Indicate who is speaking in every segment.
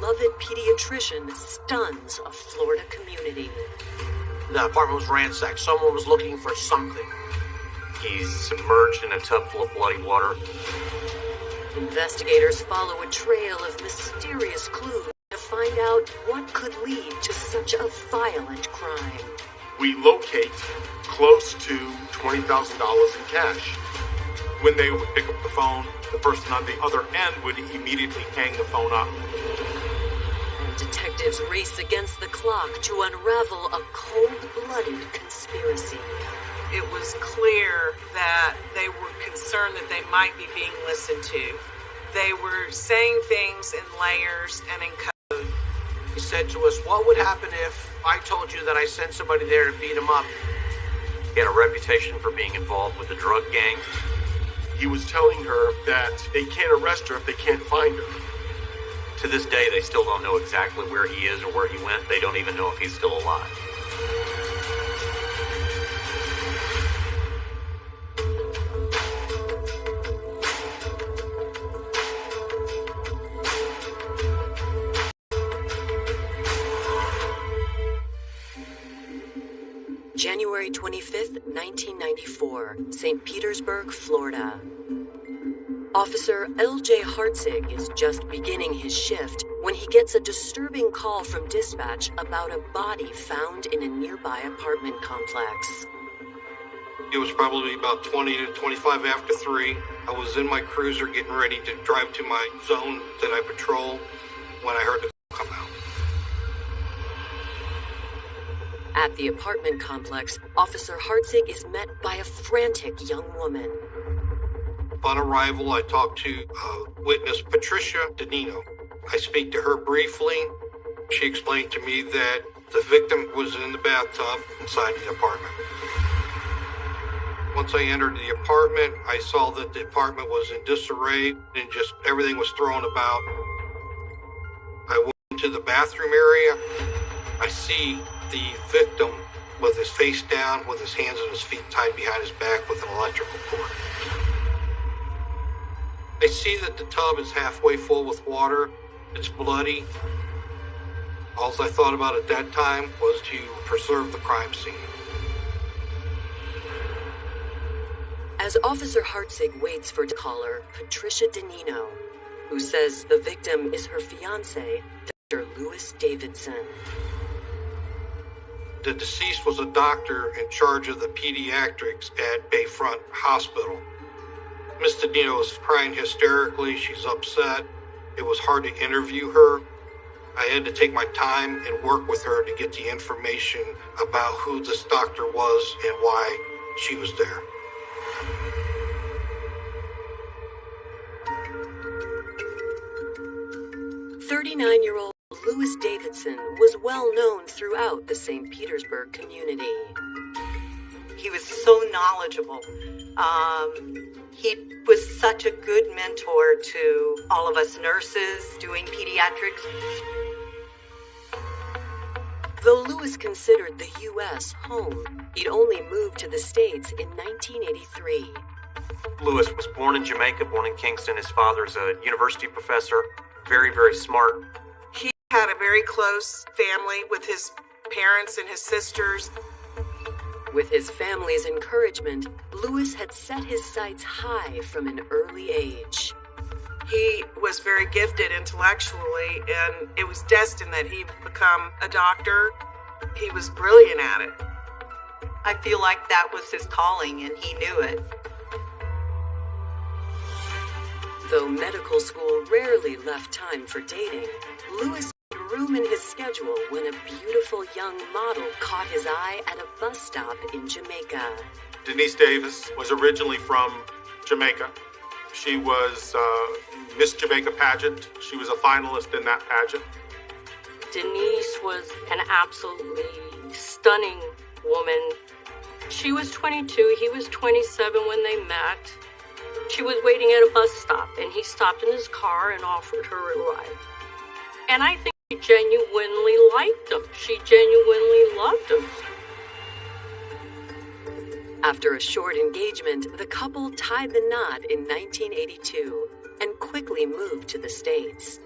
Speaker 1: beloved pediatrician stuns a Florida community.
Speaker 2: The apartment was ransacked. Someone was looking for something.
Speaker 3: He's submerged in a tub full of bloody water.
Speaker 1: Investigators follow a trail of mysterious clues to find out what could lead to such a violent crime.
Speaker 4: We locate close to $20,000 in cash. When they would pick up the phone, the person on the other end would immediately hang the phone up.
Speaker 1: And detectives race against the clock to unravel a cold-blooded conspiracy.
Speaker 5: It was clear that they were concerned that they might be being listened to. They were saying things in layers and in code.
Speaker 2: He said to us, what would happen if I told you that I sent somebody there to beat him up?
Speaker 3: He had a reputation for being involved with the drug gang.
Speaker 4: He was telling her that they can't arrest her if they can't find her.
Speaker 3: To this day, they still don't know exactly where he is or where he went. They don't even know if he's still alive.
Speaker 1: January 25th, 1994, St. Petersburg, Florida. Officer L.J. Hartzig is just beginning his shift when he gets a disturbing call from dispatch about a body found in a nearby apartment complex.
Speaker 6: It was probably about 20 to 25 after 3. I was in my cruiser getting ready to drive to my zone that I patrol when I heard the call come out.
Speaker 1: At the apartment complex, Officer Hartzig is met by a frantic young woman.
Speaker 6: Upon arrival, I talked to witness Patricia Danino. I speak to her briefly. She explained to me that the victim was in the bathtub inside the apartment. Once I entered the apartment, I saw that the apartment was in disarray and just everything was thrown about. I went into the bathroom area. I see the victim with his face down, with his hands and his feet tied behind his back with an electrical cord. I see that the tub is halfway full with water. It's bloody. All I thought about at that time was to preserve the crime scene.
Speaker 1: As Officer Hartzig waits for the caller, Patricia Danino, who says the victim is her fiancé, Dr. Lewis Davidson.
Speaker 6: The deceased was a doctor in charge of the pediatrics at Bayfront Hospital. Miss Danino is crying hysterically. She's upset. It was hard to interview her. I had to take my time and work with her to get the information about who this doctor was and why she was there.
Speaker 1: "39-year-old Lewis Davidson was well known throughout the St. Petersburg community.
Speaker 5: He was so knowledgeable. He was such a good mentor to all of us nurses doing pediatrics.
Speaker 1: Though Lewis considered the U.S. home, he'd only moved to the States in 1983.
Speaker 3: Lewis was born in Jamaica, born in Kingston. His father's a university professor, very, very smart.
Speaker 5: He had a very close family with his parents and his sisters.
Speaker 1: With his family's encouragement, Lewis had set his sights high from an early age.
Speaker 5: He was very gifted intellectually, and it was destined that he would become a doctor. He was brilliant at it. I feel like that was his calling, and he knew it.
Speaker 1: Though medical school rarely left time for dating, Lewis had room in his schedule when a beautiful young model caught his eye at a bus stop in Jamaica.
Speaker 4: Denise Davis was originally from Jamaica. She was Miss Jamaica pageant. She was a finalist in that pageant.
Speaker 7: Denise was an absolutely stunning woman. She was 22, he was 27 when they met. She was waiting at a bus stop, and he stopped in his car and offered her a ride. And I think she genuinely liked him. She genuinely loved him.
Speaker 1: After a short engagement, the couple tied the knot in 1982 and quickly moved to the States.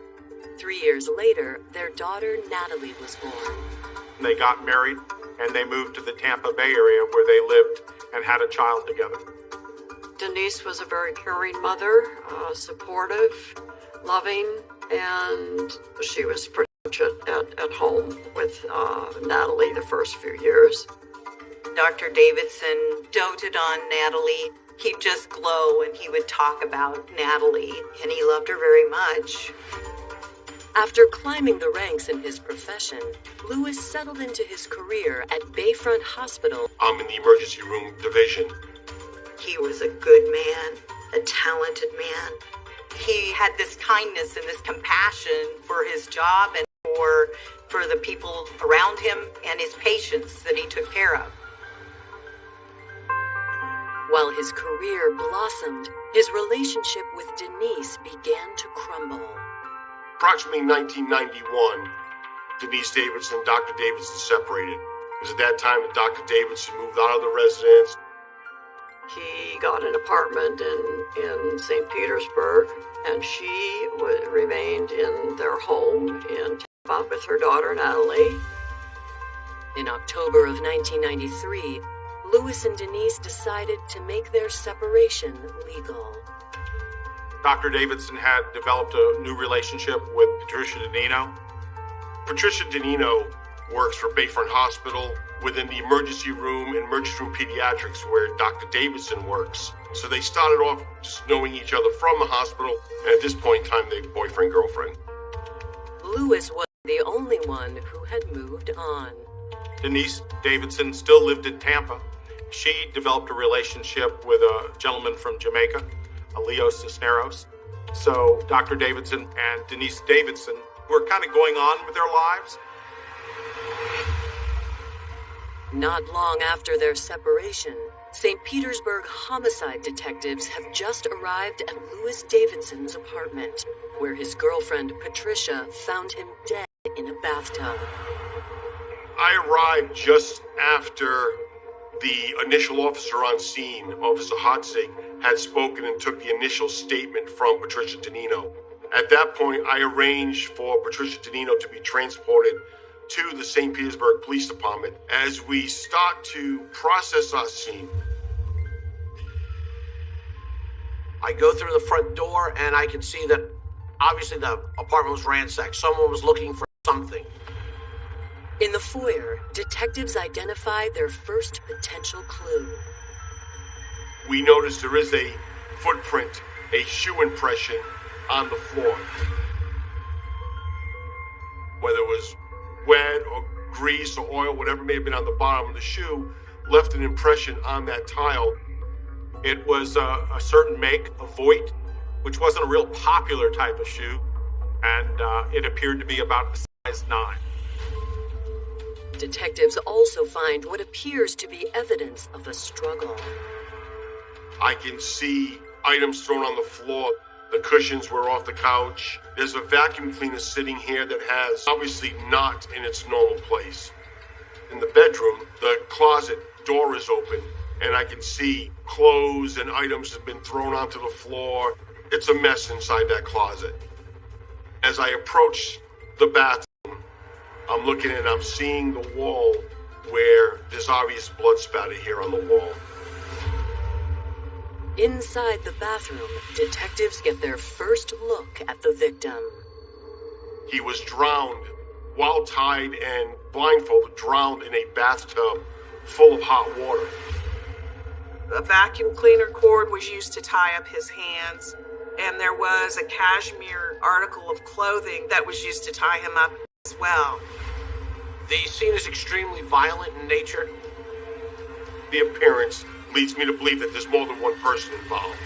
Speaker 1: 3 years later, their daughter Natalie was born.
Speaker 4: They got married and they moved to the Tampa Bay area where they lived and had a child together.
Speaker 8: Denise was a very caring mother, supportive, loving, and she was pretty much at home with Natalie the first few years.
Speaker 5: Dr. Davidson doted on Natalie. He'd just glow and he would talk about Natalie, and he loved her very much.
Speaker 1: After climbing the ranks in his profession, Lewis settled into his career at Bayfront Hospital.
Speaker 9: I'm in the emergency room division.
Speaker 5: He was a good man, a talented man. He had this kindness and this compassion for his job and for the people around him and his patients that he took care of.
Speaker 1: While his career blossomed, his relationship with Denise began to crumble.
Speaker 9: Approximately 1991, Denise Davidson and Dr. Davidson separated. It was at that time that Dr. Davidson moved out of the residence.
Speaker 8: He got an apartment in St. Petersburg, and she remained in their home in Tampa with her daughter Natalie.
Speaker 1: In October of 1993, Lewis and Denise decided to make their separation legal.
Speaker 4: Dr. Davidson had developed a new relationship with Patricia Danino.
Speaker 9: Patricia Danino works for Bayfront Hospital within the emergency room pediatrics where Dr. Davidson works. So they started off just knowing each other from the hospital, and at this point in time, they were boyfriend-girlfriend.
Speaker 1: Lewis was the only one who had moved on.
Speaker 4: Denise Davidson still lived in Tampa. She developed a relationship with a gentleman from Jamaica, Leo Cisneros. So Dr. Davidson and Denise Davidson were kind of going on with their lives.
Speaker 1: Not long after their separation, St. Petersburg homicide detectives have just arrived at Lewis Davidson's apartment, where his girlfriend Patricia found him dead in a bathtub.
Speaker 9: I arrived just after the initial officer on scene, Officer Hotzig, had spoken and took the initial statement from Patricia Danino. At that point, I arranged for Patricia Danino to be transported to the St. Petersburg Police Department. As we start to process our scene,
Speaker 2: I go through the front door and I can see that obviously the apartment was ransacked. Someone was looking for something.
Speaker 1: In the foyer, detectives identify their first potential clue.
Speaker 9: we notice there is a footprint, a shoe impression on the floor. Whether it was wet or grease or oil, whatever may have been on the bottom of the shoe, left an impression on that tile.
Speaker 4: It was a certain make, a Voigt, which wasn't a real popular type of shoe, and it appeared to be about a size 9.
Speaker 1: Detectives also find what appears to be evidence of a struggle.
Speaker 9: I can see items thrown on the floor. The cushions were off the couch. There's a vacuum cleaner sitting here that has obviously not in its normal place. In the bedroom, the closet door is open, and I can see clothes and items have been thrown onto the floor. It's a mess inside that closet. As I approach the bathroom, I'm looking and I'm seeing the wall where there's obvious blood spatter here on the wall.
Speaker 1: Inside the bathroom, detectives get their first look at the victim.
Speaker 9: He was drowned, while tied and blindfolded, drowned in a bathtub full of hot water.
Speaker 5: A vacuum cleaner cord was used to tie up his hands, and there was a cashmere article of clothing that was used to tie him up as well.
Speaker 2: The scene is extremely violent in nature.
Speaker 9: The appearance leads me to believe that there's more than one person involved.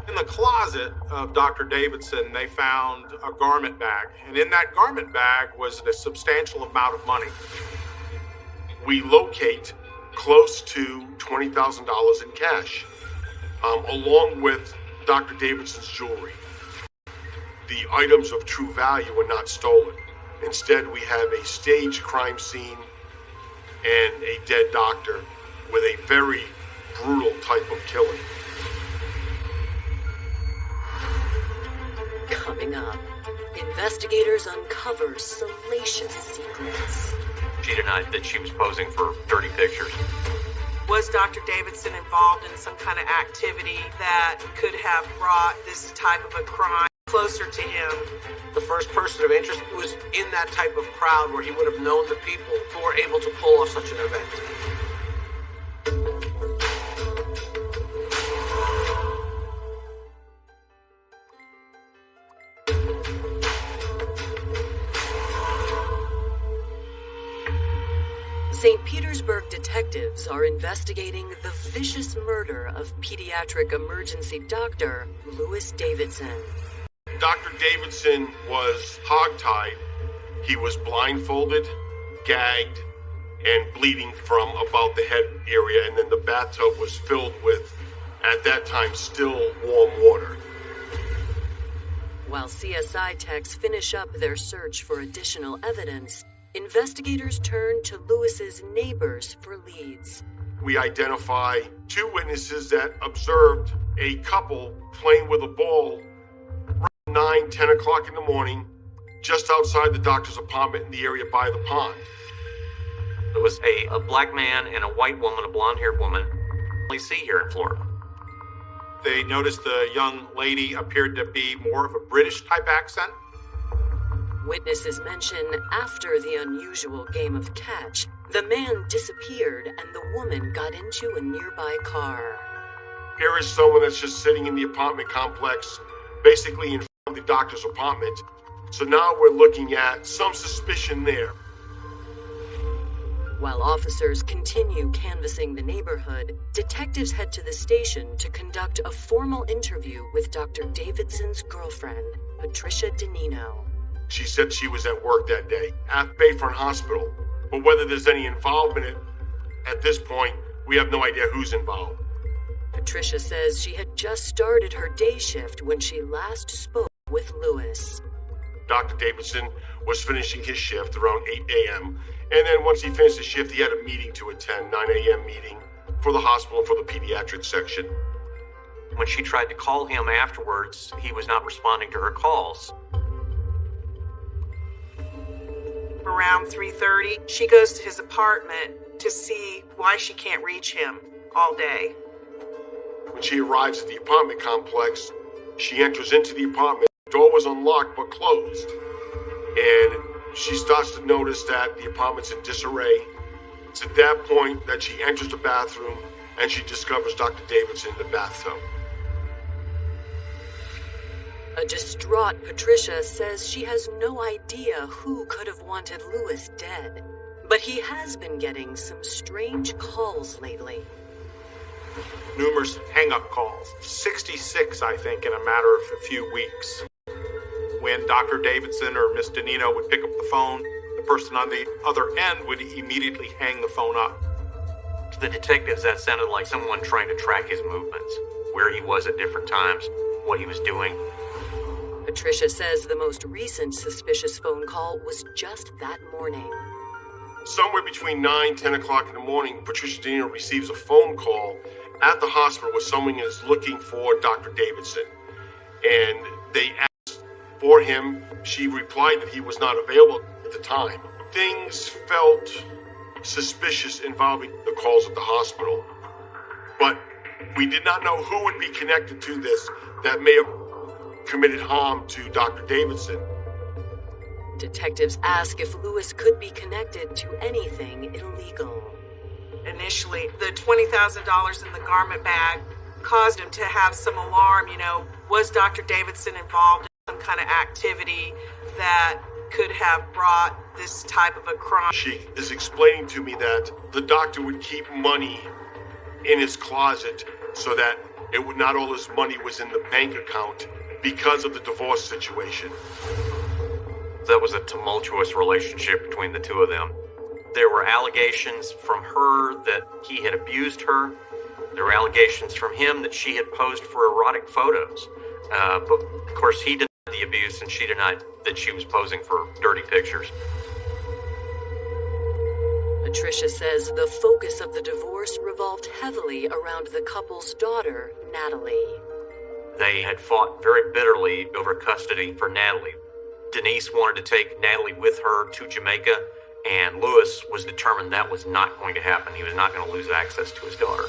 Speaker 4: In the closet of Dr. Davidson, they found a garment bag, and in that garment bag was a substantial amount of money.
Speaker 9: We locate close to $20,000 in cash, along with Dr. Davidson's jewelry. The items of true value were not stolen. Instead, we have a staged crime scene and a dead doctor with a very brutal type of killing.
Speaker 1: stepping up. Investigators uncover salacious secrets.
Speaker 3: She denied that she was posing for dirty pictures.
Speaker 5: Was Dr. Davidson involved in some kind of activity that could have brought this type of a crime closer to him?
Speaker 2: The first person of interest was in that type of crowd where he would have known the people who were able to pull off such an event.
Speaker 1: St. Petersburg detectives are investigating the vicious murder of pediatric emergency doctor Louis Davidson.
Speaker 9: Dr. Davidson was hogtied. He was blindfolded, gagged, and bleeding from about the head area, and then the bathtub was filled with, at that time, still warm water.
Speaker 1: While CSI techs finish up their search for additional evidence, investigators turn to Louis's neighbors for leads.
Speaker 9: We identify 2 witnesses that observed a couple playing with a ball around 9, 10 o'clock in the morning, just outside the doctor's apartment in the area by the pond.
Speaker 3: There was a black man and a white woman, a blonde-haired woman, we see here in Florida.
Speaker 4: They noticed the young lady appeared to be more of a British-type accent.
Speaker 1: Witnesses mention after the unusual game of catch, the man disappeared and the woman got into a nearby car.
Speaker 9: Here is someone that's just sitting in the apartment complex, basically in front of the doctor's apartment. So now we're looking at some suspicion there.
Speaker 1: While officers continue canvassing the neighborhood, detectives head to the station to conduct a formal interview with Dr. Davidson's girlfriend, Patricia DeNino.
Speaker 9: She said she was at work that day at Bayfront Hospital, but whether there's any involvement at this point, we have no idea who's involved.
Speaker 1: Patricia says she had just started her day shift when she last spoke with Louis.
Speaker 9: Dr. Davidson was finishing his shift around 8 a.m., and then once he finished his shift, he had a meeting to attend, 9 a.m. meeting for the hospital for the pediatric section.
Speaker 3: When she tried to call him afterwards, he was not responding to her calls.
Speaker 5: Around 3:30, she goes to his apartment to see why she can't reach him all day.
Speaker 9: When she arrives at the apartment complex, she enters into the apartment. The door was unlocked but closed. And she starts to notice that the apartment's in disarray. It's at that point that she enters the bathroom and she discovers Dr. Davidson in the bathtub.
Speaker 1: A distraught Patricia says she has no idea who could have wanted Louis dead, but he has been getting some strange calls lately.
Speaker 4: Numerous hang-up calls, 66, I think, in a matter of a few weeks. When Dr. Davidson or Miss DeNino would pick up the phone, the person on the other end would immediately hang the phone up.
Speaker 3: To the detectives, that sounded like someone trying to track his movements, where he was at different times, what he was doing.
Speaker 1: Patricia says the most recent suspicious phone call was just that morning.
Speaker 9: Somewhere between 9, 10 o'clock in the morning, Patricia DeNino receives a phone call at the hospital where someone is looking for Dr. Davidson. And they asked for him. She replied that he was not available at the time. Things felt suspicious involving the calls at the hospital. But we did not know who would be connected to this that may have committed harm to Dr. Davidson.
Speaker 1: Detectives ask if Louis could be connected to anything illegal.
Speaker 5: Initially, the $20,000 in the garment bag caused him to have some alarm. Was Dr. Davidson involved in some kind of activity that could have brought this type of a crime?
Speaker 9: She is explaining to me that the doctor would keep money in his closet so that not all his money was in the bank account because of the divorce situation.
Speaker 3: That was a tumultuous relationship between the two of them. There were allegations from her that he had abused her. There were allegations from him that she had posed for erotic photos. But of course he denied the abuse and she denied that she was posing for dirty pictures.
Speaker 1: Patricia says the focus of the divorce revolved heavily around the couple's daughter, Natalie.
Speaker 3: They had fought very bitterly over custody for Natalie. Denise wanted to take Natalie with her to Jamaica, and Lewis was determined that was not going to happen. He was not going to lose access to his daughter.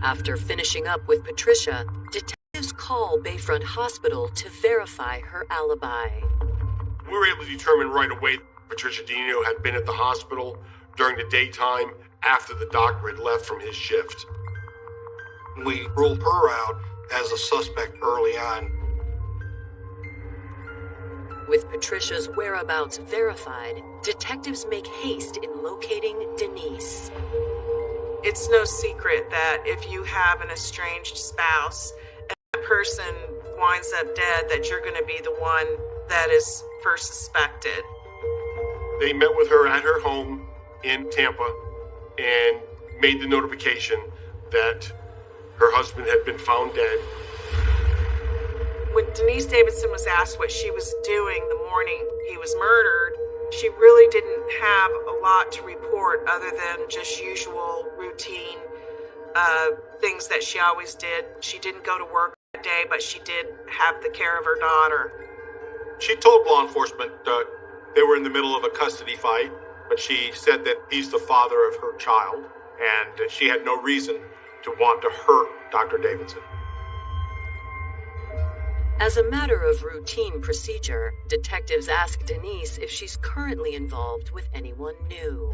Speaker 1: After finishing up with Patricia, detectives call Bayfront Hospital to verify her alibi.
Speaker 9: We were able to determine right away Patricia Dino had been at the hospital during the daytime after the doctor had left from his shift.
Speaker 6: We ruled her out as a suspect early on.
Speaker 1: With Patricia's whereabouts verified, detectives make haste in locating Denise.
Speaker 5: It's no secret that if you have an estranged spouse and that person winds up dead, that you're going to be the one that is first suspected.
Speaker 9: They met with her at her home in Tampa and made the notification that her husband had been found dead.
Speaker 5: When Denise Davidson was asked what she was doing the morning he was murdered, she really didn't have a lot to report other than just usual routine things that she always did. She didn't go to work that day, but she did have the care of her daughter.
Speaker 4: She told law enforcement they were in the middle of a custody fight, but she said that he's the father of her child, and she had no reason to want to hurt Dr. Davidson.
Speaker 1: As a matter of routine procedure, detectives ask Denise if she's currently involved with anyone new.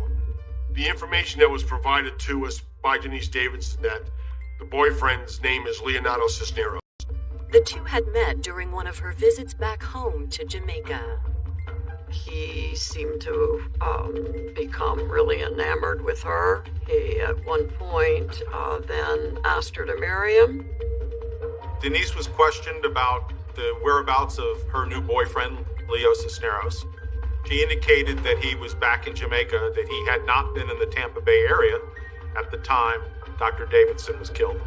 Speaker 9: The information that was provided to us by Denise Davidson that the boyfriend's name is Leonardo Cisneros.
Speaker 1: The two had met during one of her visits back home to Jamaica.
Speaker 8: He seemed to become really enamored with her. He, at one point, then asked her to marry him.
Speaker 4: Denise was questioned about the whereabouts of her new boyfriend, Leo Cisneros. She indicated that he was back in Jamaica, that he had not been in the Tampa Bay area at the time Dr. Davidson was killed.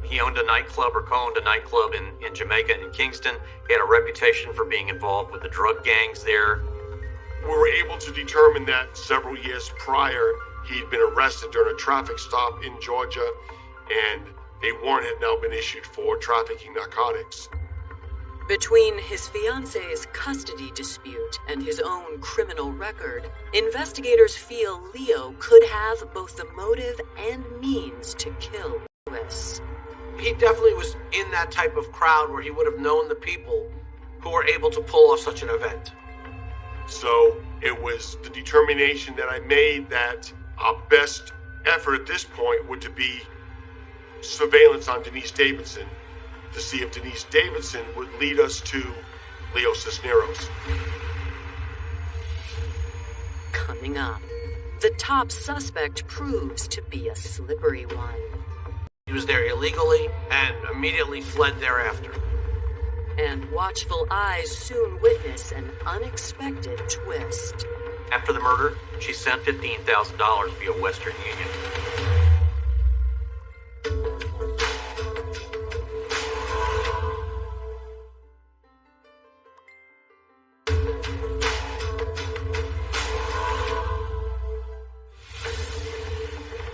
Speaker 3: He owned a nightclub, or co-owned a nightclub in Jamaica and Kingston. He had a reputation for being involved with the drug gangs there.
Speaker 9: We were able to determine that several years prior, he'd been arrested during a traffic stop in Georgia, and a warrant had now been issued for trafficking narcotics.
Speaker 1: Between his fiancée's custody dispute and his own criminal record, investigators feel Leo could have both the motive and means to kill Lewis.
Speaker 2: He definitely was in that type of crowd where he would have known the people who were able to pull off such an event.
Speaker 9: So it was the determination that I made that our best effort at this point would to be surveillance on Denise Davidson to see if Denise Davidson would lead us to Leo Cisneros.
Speaker 1: Coming up, the top suspect proves to be a slippery one.
Speaker 2: He was there illegally and immediately fled thereafter.
Speaker 1: And watchful eyes soon witness an unexpected twist.
Speaker 3: After the murder, she sent $15,000 via Western Union.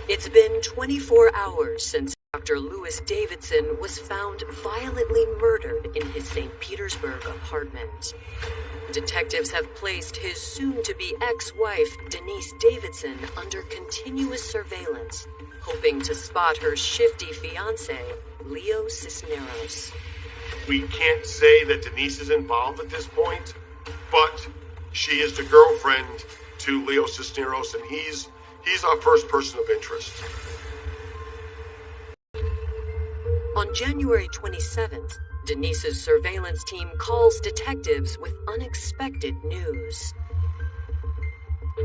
Speaker 1: It's been 24 hours since Dr. Lewis Davidson was found violently murdered in his St. Petersburg apartment. Detectives have placed his soon-to-be ex-wife, Denise Davidson, under continuous surveillance, hoping to spot her shifty fiancé, Leo Cisneros.
Speaker 9: We can't say that Denise is involved at this point, but she is the girlfriend to Leo Cisneros, and he's our first person of interest.
Speaker 1: On January 27th, Denise's surveillance team calls detectives with unexpected news.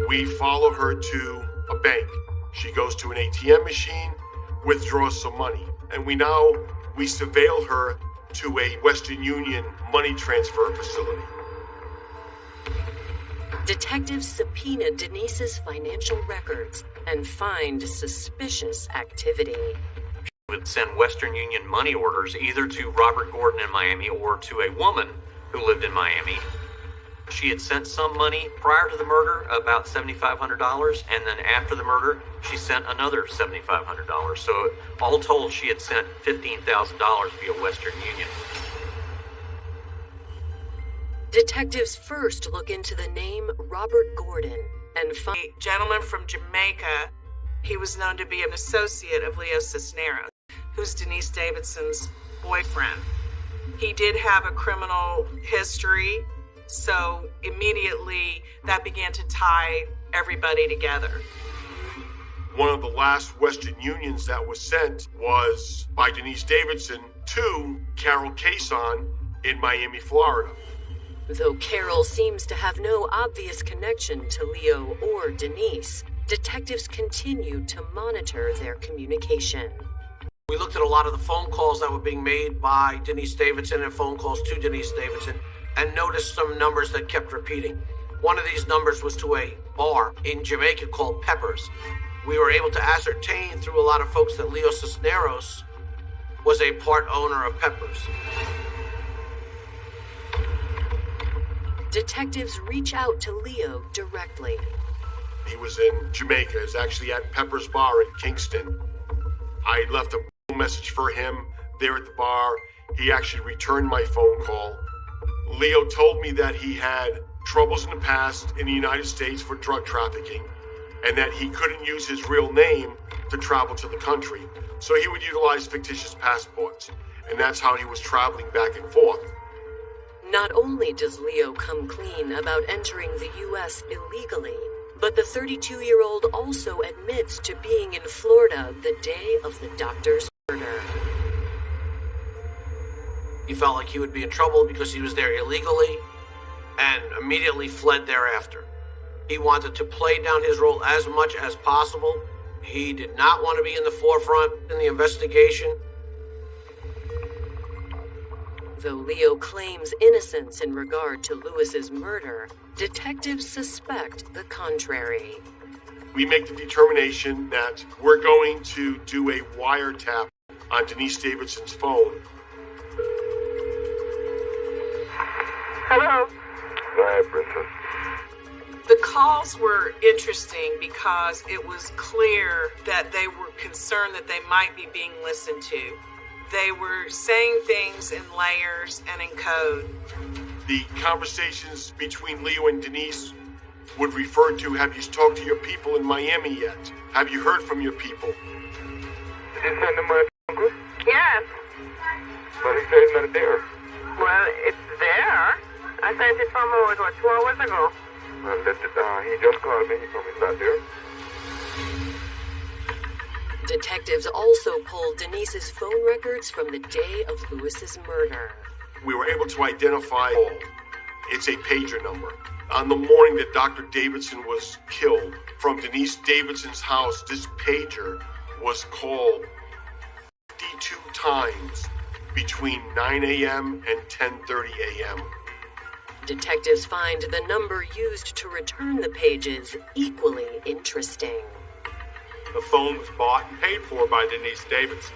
Speaker 9: We follow her to a bank. She goes to an ATM machine, withdraws some money, and we surveil her to a Western Union money transfer facility.
Speaker 1: Detectives subpoena Denise's financial records and find suspicious activity.
Speaker 3: Would send Western Union money orders either to Robert Gordon in Miami or to a woman who lived in Miami. She had sent some money prior to the murder, about $7,500, and then after the murder, she sent another $7,500. So all told, she had sent $15,000 via Western Union.
Speaker 1: Detectives first look into the name Robert Gordon and find
Speaker 5: A gentleman from Jamaica. He was known to be an associate of Leo Cisneros, who's Denise Davidson's boyfriend. He did have a criminal history, so immediately that began to tie everybody together.
Speaker 9: One of the last Western Unions that was sent was by Denise Davidson to Carol Cason in Miami, Florida.
Speaker 1: Though Carol seems to have no obvious connection to Leo or Denise, detectives continue to monitor their communication.
Speaker 2: We looked at a lot of the phone calls that were being made by Denise Davidson and phone calls to Denise Davidson and noticed some numbers that kept repeating. One of these numbers was to a bar in Jamaica called Peppers. We were able to ascertain through a lot of folks that Leo Cisneros was a part owner of Peppers.
Speaker 1: Detectives reach out to Leo directly.
Speaker 9: He was in Jamaica. He was actually at Pepper's Bar in Kingston. I left a message for him there at the bar. He actually returned my phone call. Leo told me that he had troubles in the past in the United States for drug trafficking and that he couldn't use his real name to travel to the country. So he would utilize fictitious passports. And that's how he was traveling back and forth.
Speaker 1: Not only does Leo come clean about entering the U.S. illegally, but the 32-year-old also admits to being in Florida the day of the doctor's murder.
Speaker 2: He felt like he would be in trouble because he was there illegally and immediately fled thereafter. He wanted to play down his role as much as possible. He did not want to be in the forefront in the investigation.
Speaker 1: Though Leo claims innocence in regard to Lewis's murder, detectives suspect the contrary.
Speaker 9: We make the determination that we're going to do a wiretap on Denise Davidson's phone.
Speaker 5: Hello.
Speaker 10: Go ahead, Princess.
Speaker 5: The calls were interesting because it was clear that they were concerned that they might be being listened to. They were saying things in layers and in code.
Speaker 9: The conversations between Leo and Denise would refer to, have you talked to your people in Miami yet? Have you heard from your people?
Speaker 10: Did you send him my uncle?
Speaker 11: Yes.
Speaker 10: But he said it's not there.
Speaker 11: Well, it's there. I sent it from, 2 hours ago.
Speaker 10: Well, he just called me. He told me it's not there.
Speaker 1: Detectives also pulled Denise's phone records from the day of Lewis's murder.
Speaker 9: We were able to identify it's a pager number. On the morning that Dr. Davidson was killed, from Denise Davidson's house, this pager was called 52 times between 9 a.m. and 10:30 a.m.
Speaker 1: Detectives find the number used to return the pages equally interesting.
Speaker 4: The phone was bought and paid for by Denise Davidson.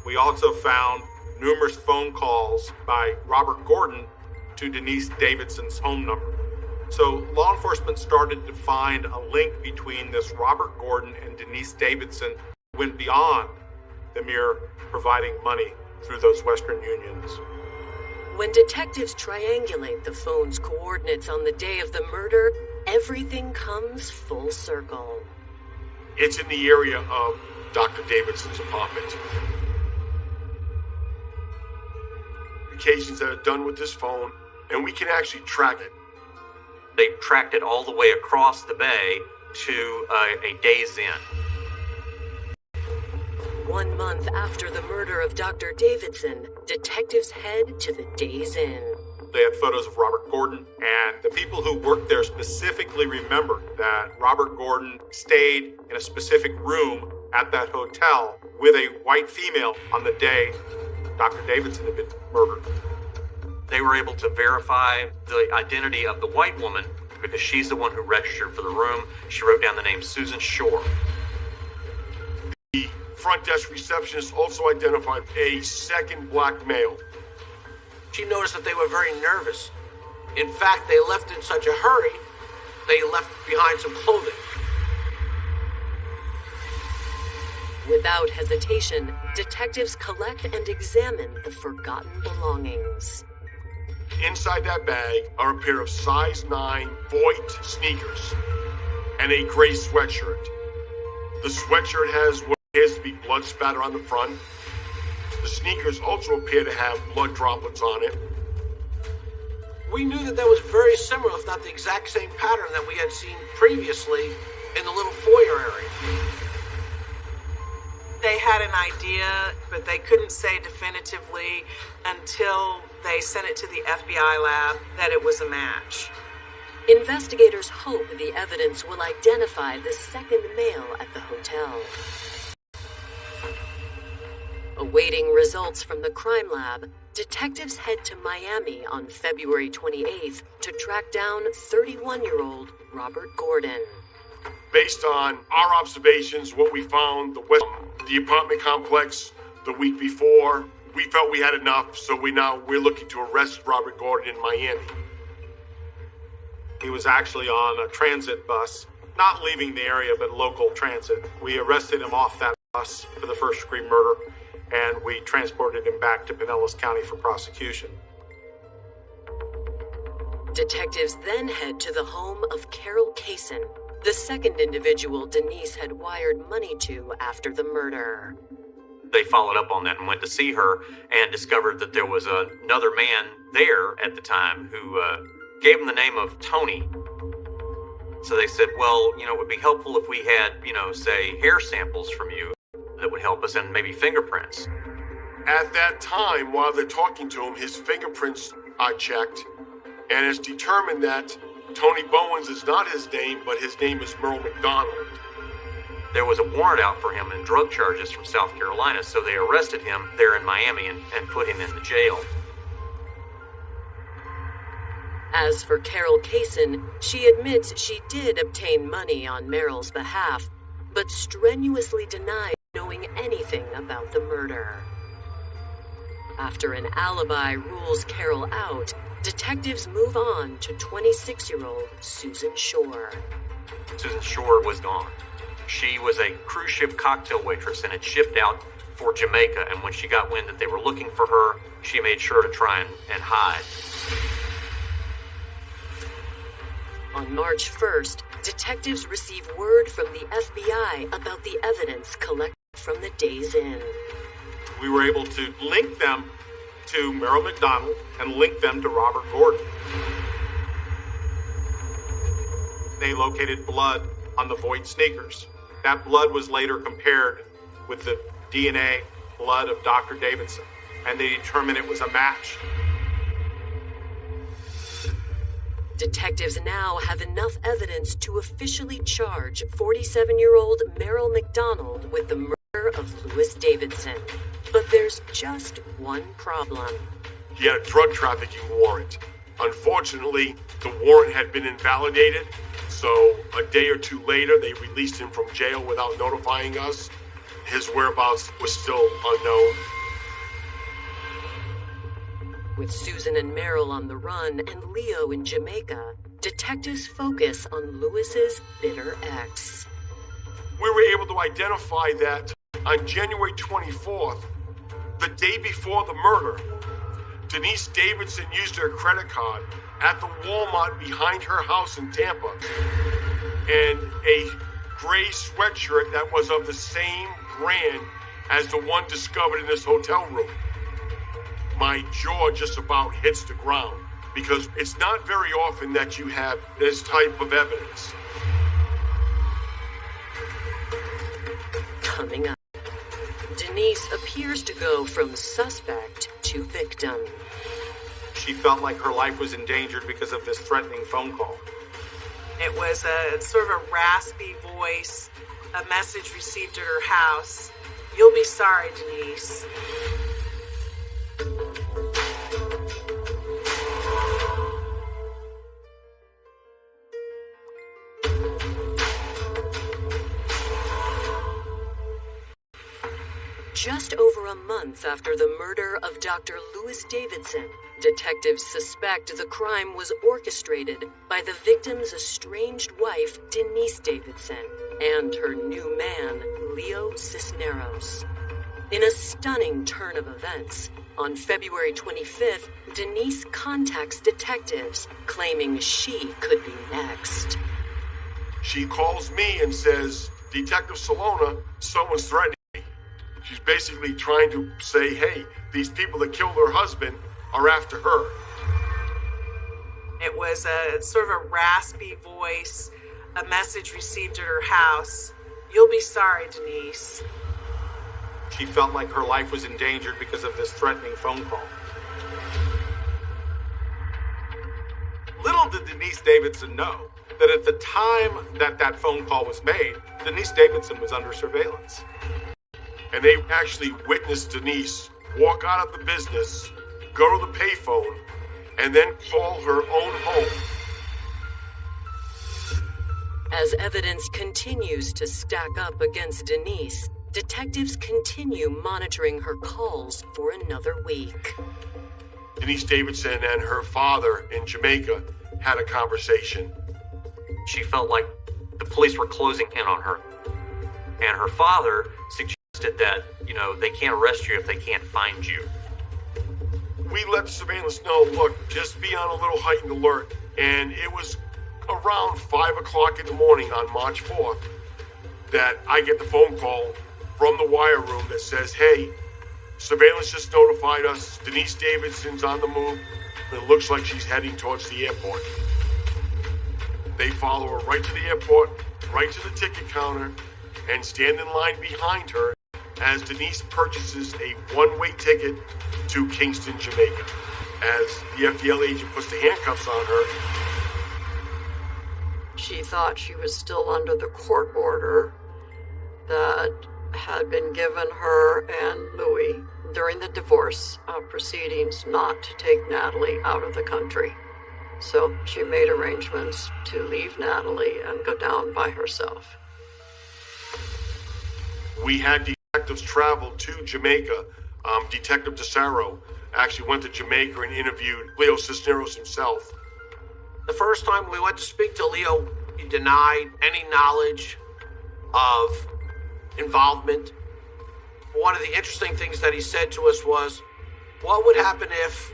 Speaker 4: We also found numerous phone calls by Robert Gordon to Denise Davidson's home number. So law enforcement started to find a link between this Robert Gordon and Denise Davidson, went beyond the mere providing money through those Western Unions.
Speaker 1: When detectives triangulate the phone's coordinates on the day of the murder, everything comes full circle.
Speaker 9: It's in the area of Dr. Davidson's apartment. Occasions that are done with this phone, and we can actually track it.
Speaker 3: They tracked it all the way across the bay to a Days Inn.
Speaker 1: 1 month after the murder of Dr. Davidson, detectives head to the Days Inn.
Speaker 4: They had photos of Robert Gordon, and the people who worked there specifically remembered that Robert Gordon stayed in a specific room at that hotel with a white female on the day Dr. Davidson had been murdered.
Speaker 3: They were able to verify the identity of the white woman because she's the one who registered for the room. She wrote down the name Susan Shore.
Speaker 9: The front desk receptionist also identified a second black male.
Speaker 2: She noticed that they were very nervous. In fact, they left in such a hurry, they left behind some clothing.
Speaker 1: Without hesitation, detectives collect and examine the forgotten belongings.
Speaker 9: Inside that bag are a pair of size 9 Voigt sneakers and a gray sweatshirt. The sweatshirt has what appears to be blood spatter on the front. The sneakers also appear to have blood droplets on it.
Speaker 2: We knew that was very similar, if not the exact same pattern that we had seen previously in the little foyer area.
Speaker 5: They had an idea, but they couldn't say definitively until they sent it to the FBI lab that it was a match.
Speaker 1: Investigators hope the evidence will identify the second male at the hotel. Awaiting results from the crime lab, detectives head to Miami on February 28th to track down 31-year-old Robert Gordon.
Speaker 9: Based on our observations, what we found, the apartment complex the week before, we felt we had enough, so we're looking to arrest Robert Gordon in Miami.
Speaker 4: He was actually on a transit bus, not leaving the area, but local transit. We arrested him off that bus for the first-degree murder, and we transported him back to Pinellas County for prosecution.
Speaker 1: Detectives then head to the home of Carol Kaysen, the second individual Denise had wired money to after the murder.
Speaker 3: They followed up on that and went to see her and discovered that there was another man there at the time who gave him the name of Tony. So they said, well, it would be helpful if we had, say, hair samples from you that would help us, and maybe fingerprints.
Speaker 9: At that time, while they're talking to him, his fingerprints are checked, and it's determined that Tony Bowens is not his name, but his name is Merle McDonald.
Speaker 3: There was a warrant out for him and drug charges from South Carolina, so they arrested him there in Miami and put him in the jail.
Speaker 1: As for Carol Kaysen, she admits she did obtain money on Merrill's behalf, but strenuously denied knowing anything about the murder. After an alibi rules Carol out, detectives move on to 26-year-old Susan Shore.
Speaker 3: Susan Shore was gone. She was a cruise ship cocktail waitress and had shipped out for Jamaica, and when she got wind that they were looking for her, she made sure to try and hide.
Speaker 1: On March 1st, detectives receive word from the FBI about the evidence collected from the Days Inn.
Speaker 4: We were able to link them to Merle McDonald and link them to Robert Gordon. They located blood on the Voigt sneakers. That blood was later compared with the DNA blood of Dr. Davidson, and they determined it was a match.
Speaker 1: Detectives now have enough evidence to officially charge 47-year-old Merle McDonald with the murder of Louis Davidson. But there's just one problem.
Speaker 9: He had a drug trafficking warrant. Unfortunately, the warrant had been invalidated, so a day or two later, they released him from jail without notifying us. His whereabouts was still unknown.
Speaker 1: With Susan and Merrill on the run and Leo in Jamaica, detectives focus on Louis's bitter ex.
Speaker 9: We were able to identify that on January 24th, the day before the murder, Denise Davidson used her credit card at the Walmart behind her house in Tampa, and a gray sweatshirt that was of the same brand as the one discovered in this hotel room. My jaw just about hits the ground, because it's not very often that you have this type of evidence.
Speaker 1: Coming up, Denise appears to go from suspect to victim.
Speaker 4: She felt like her life was endangered because of this threatening phone call.
Speaker 5: It was a sort of a raspy voice, a message received at her house. You'll be sorry, Denise.
Speaker 1: Just over a month after the murder of Dr. Louis Davidson, detectives suspect the crime was orchestrated by the victim's estranged wife, Denise Davidson, and her new man, Leo Cisneros. In a stunning turn of events, on February 25th, Denise contacts detectives, claiming she could be next.
Speaker 9: She calls me and says, Detective Salona, someone's threatening me. She's basically trying to say, hey, these people that killed her husband are after her.
Speaker 5: It was a sort of a raspy voice, a message received at her house. You'll be sorry, Denise.
Speaker 4: She felt like her life was endangered because of this threatening phone call. Little did Denise Davidson know that at the time that phone call was made, Denise Davidson was under surveillance.
Speaker 9: And they actually witnessed Denise walk out of the business, go to the payphone, and then call her own home.
Speaker 1: As evidence continues to stack up against Denise, detectives continue monitoring her calls for another week.
Speaker 9: Denise Davidson and her father in Jamaica had a conversation.
Speaker 3: She felt like the police were closing in on her. And her father suggested that, they can't arrest you if they can't find you.
Speaker 9: We let the surveillance know, look, just be on a little heightened alert. And it was around 5 o'clock in the morning on March 4th that I get the phone call from the wire room that says, hey, surveillance just notified us. Denise Davidson's on the move. It looks like she's heading towards the airport. They follow her right to the airport, right to the ticket counter, and stand in line behind her as Denise purchases a one-way ticket to Kingston, Jamaica. As the FDL agent puts the handcuffs on her,
Speaker 8: she thought she was still under the court order that had been given her and Louis during the divorce proceedings not to take Natalie out of the country. So she made arrangements to leave Natalie and go down by herself.
Speaker 9: We had detectives travel to Jamaica. Detective DeSaro actually went to Jamaica and interviewed Leo Cisneros himself.
Speaker 2: The first time we went to speak to Leo, he denied any knowledge of involvement. One of the interesting things that he said to us was, what would happen if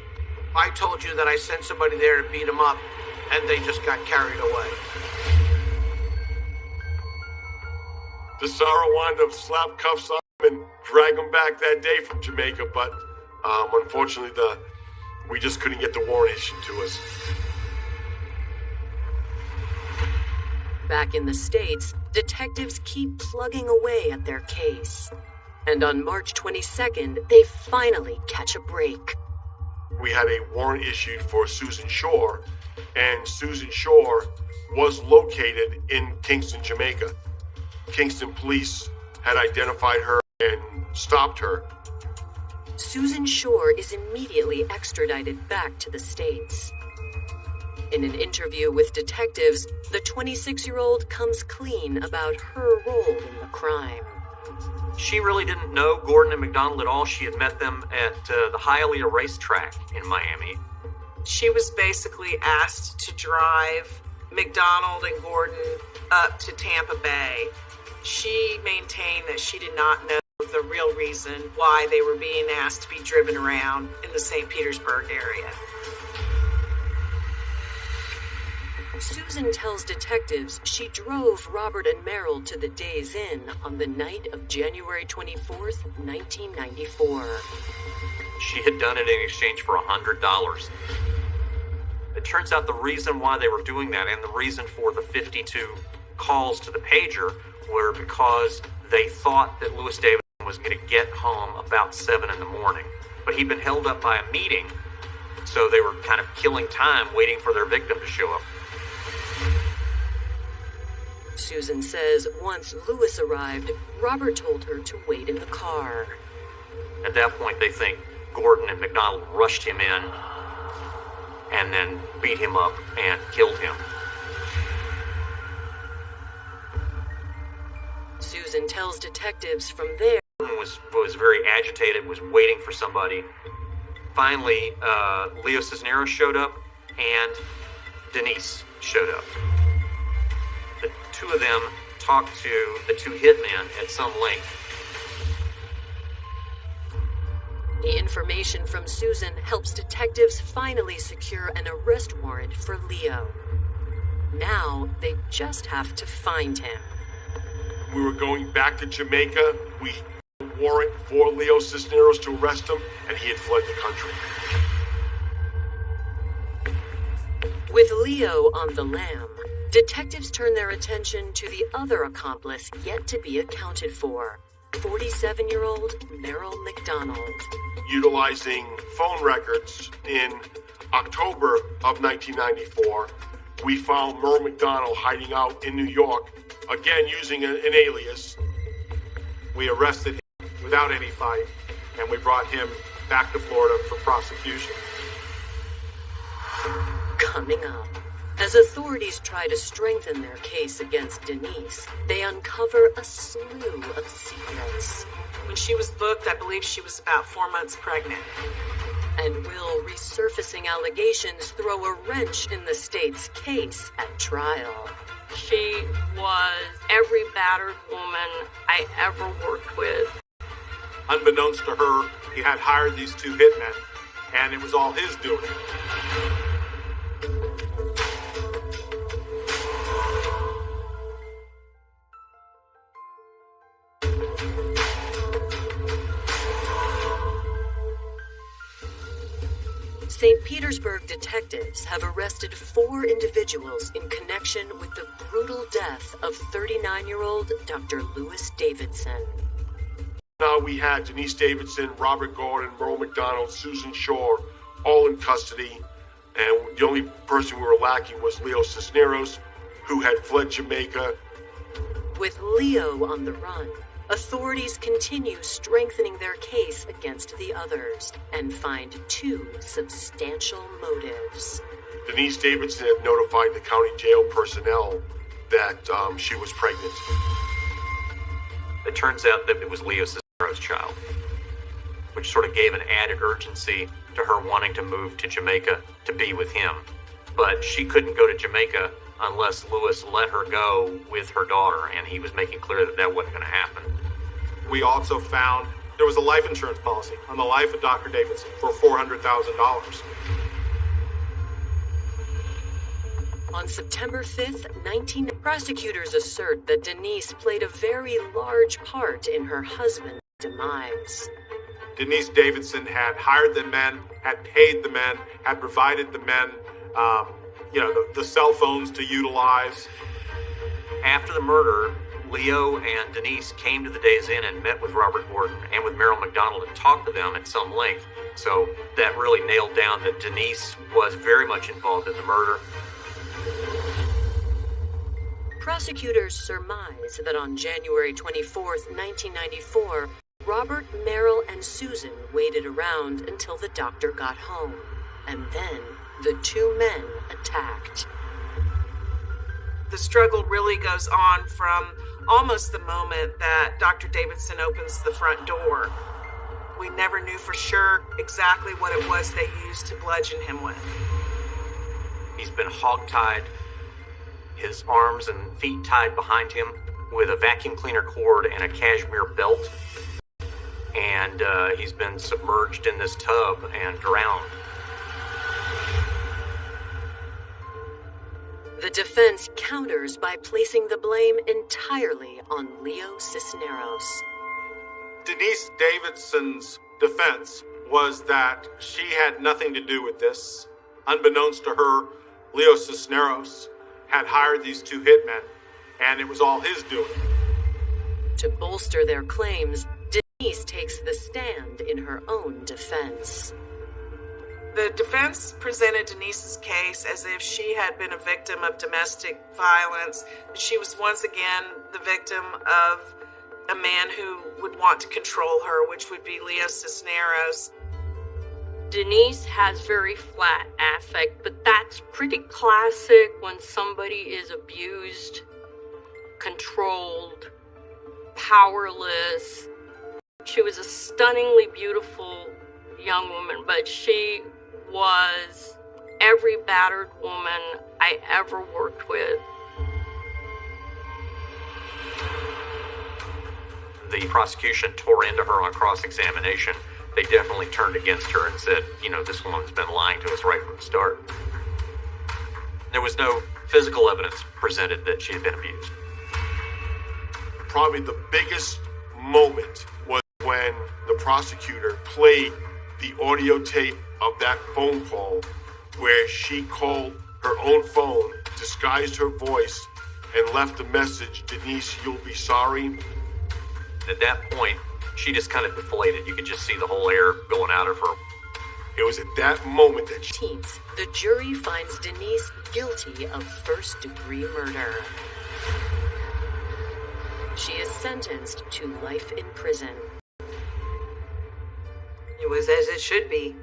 Speaker 2: I told you that I sent somebody there to beat him up and they just got carried away?
Speaker 9: DeSaro wound up slap cuffs on him and drag him back that day from Jamaica, but unfortunately we just couldn't get the warrant issued to us.
Speaker 1: Back in the States, detectives keep plugging away at their case. And on March 22nd, they finally catch a break.
Speaker 9: We had a warrant issued for Susan Shore, and Susan Shore was located in Kingston, Jamaica. Kingston police had identified her and stopped her.
Speaker 1: Susan Shore is immediately extradited back to the States. In an interview with detectives, the 26-year-old comes clean about her role in the crime.
Speaker 3: She really didn't know Gordon and McDonald at all. She had met them at the Hialeah racetrack in Miami.
Speaker 5: She was basically asked to drive McDonald and Gordon up to Tampa Bay. She maintained that she did not know the real reason why they were being asked to be driven around in the St. Petersburg area.
Speaker 1: Susan tells detectives she drove Robert and Merrill to the Days Inn on the night of January 24th, 1994.
Speaker 3: She had done it in exchange for $100. It turns out the reason why they were doing that and the reason for the 52 calls to the pager were because they thought that Louis Davidson was going to get home about 7 in the morning. But he'd been held up by a meeting, so they were kind of killing time waiting for their victim to show up.
Speaker 1: Susan says once Louis arrived, Robert told her to wait in the car.
Speaker 3: At that point, they think Gordon and McDonald rushed him in and then beat him up and killed him.
Speaker 1: Susan tells detectives from there
Speaker 3: was very agitated, was waiting for somebody. Finally, Leo Cisneros showed up and Denise showed up. The two of them talked to the two hitmen at some length.
Speaker 1: The information from Susan helps detectives finally secure an arrest warrant for Leo. Now, they just have to find him.
Speaker 9: We were going back to Jamaica. We had a warrant for Leo Cisneros to arrest him, and he had fled the country.
Speaker 1: With Leo on the lam, detectives turn their attention to the other accomplice yet to be accounted for, 47-year-old Merrill McDonald.
Speaker 9: Utilizing phone records in October of 1994, we found Merle McDonald hiding out in New York, again using an alias.
Speaker 4: We arrested him without any fight, and we brought him back to Florida for prosecution.
Speaker 1: Coming up, as authorities try to strengthen their case against Denise, they uncover a slew of secrets.
Speaker 5: When she was booked, I believe she was about 4 months pregnant.
Speaker 1: And will resurfacing allegations throw a wrench in the state's case at trial?
Speaker 7: She was every battered woman I ever worked with.
Speaker 4: Unbeknownst to her, he had hired these two hitmen, and it was all his doing.
Speaker 1: St. Petersburg detectives have arrested 4 individuals in connection with the brutal death of 39-year-old Dr. Lewis Davidson.
Speaker 9: Now we had Denise Davidson, Robert Gordon, Merle McDonald, Susan Shore, all in custody, and the only person we were lacking was Leo Cisneros, who had fled Jamaica.
Speaker 1: With Leo on the run, authorities continue strengthening their case against the others and find 2 substantial motives.
Speaker 9: Denise Davidson had notified the county jail personnel that she was pregnant.
Speaker 3: It turns out that it was Leo Cisneros' child, which sort of gave an added urgency to her wanting to move to Jamaica to be with him. But she couldn't go to Jamaica unless Lewis let her go with her daughter, and he was making clear that that wasn't going to happen.
Speaker 4: We also found there was a life insurance policy on the life of Dr. Davidson for $400,000.
Speaker 1: On September 5th, prosecutors assert that Denise played a very large part in her husband's demise.
Speaker 4: Denise Davidson had hired the men, had paid the men, had provided the men, the cell phones to utilize.
Speaker 3: After the murder, Leo and Denise came to the Days Inn and met with Robert Gordon and with Merrill McDonald and talked to them at some length. So that really nailed down that Denise was very much involved in the murder.
Speaker 1: Prosecutors surmise that on January 24th, 1994, Robert, Merrill, and Susan waited around until the doctor got home. And then the 2 men attacked.
Speaker 5: The struggle really goes on from almost the moment that Dr. Davidson opens the front door. We never knew for sure exactly what it was they used to bludgeon him with.
Speaker 3: He's been hogtied, his arms and feet tied behind him with a vacuum cleaner cord and a cashmere belt. And he's been submerged in this tub and drowned.
Speaker 1: The defense counters by placing the blame entirely on Leo Cisneros.
Speaker 4: Denise Davidson's defense was that she had nothing to do with this. Unbeknownst to her, Leo Cisneros had hired these 2 hitmen, and it was all his doing.
Speaker 1: To bolster their claims, Denise takes the stand in her own defense.
Speaker 5: The defense presented Denise's case as if she had been a victim of domestic violence. She was once again the victim of a man who would want to control her, which would be Leo Cisneros.
Speaker 7: Denise has very flat affect, but that's pretty classic when somebody is abused, controlled, powerless. She was a stunningly beautiful young woman, but she was every battered woman I ever worked with.
Speaker 3: the prosecution tore into her on cross-examination, they definitely turned against her and said, this woman's been lying to us right from the start. There was no physical evidence presented that she had been abused.
Speaker 9: Probably the biggest moment was when the prosecutor played the audio tape of that phone call where she called her own phone, disguised her voice, and left a message, "Denise, you'll be sorry."
Speaker 3: At that point, she just kind of deflated. You could just see the whole air going out of her.
Speaker 9: It was at that moment that she...
Speaker 1: The jury finds Denise guilty of first-degree murder. She is sentenced to life in prison.
Speaker 5: It was as it should be.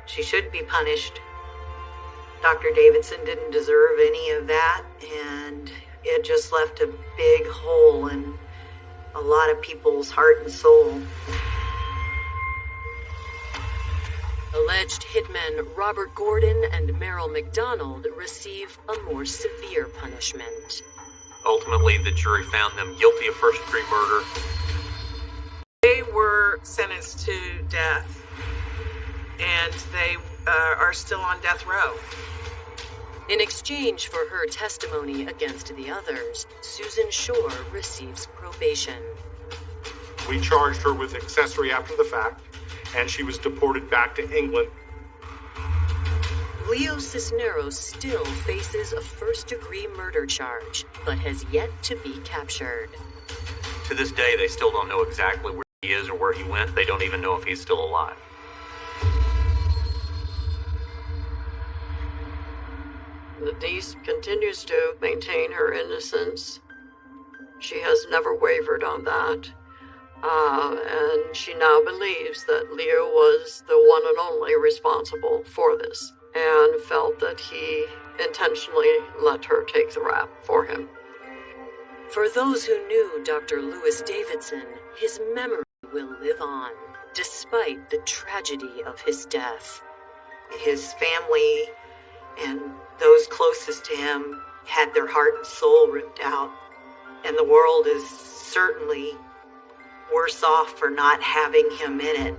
Speaker 5: She should be punished. Dr. Davidson didn't deserve any of that, and it just left a big hole in a lot of people's heart and soul.
Speaker 1: Alleged hitmen Robert Gordon and Merrill McDonald receive a more severe punishment.
Speaker 3: Ultimately, the jury found them guilty of first-degree murder.
Speaker 5: They were sentenced to death, and they are still on death row.
Speaker 1: In exchange for her testimony against the others, Susan Shore receives probation.
Speaker 4: We charged her with accessory after the fact, and she was deported back to England.
Speaker 1: Leo Cisneros still faces a first-degree murder charge, but has yet to be captured.
Speaker 3: To this day, they still don't know exactly where he is or where he went. They don't even know if he's still alive.
Speaker 8: Denise continues to maintain her innocence. She has never wavered on that. And she now believes that Leo was the one and only responsible for this, and felt that he intentionally let her take the rap for him.
Speaker 1: For those who knew Dr. Lewis Davidson, his memory will live on, despite the tragedy of his death.
Speaker 5: His family and those closest to him had their heart and soul ripped out, and the world is certainly worse off for not having him in it.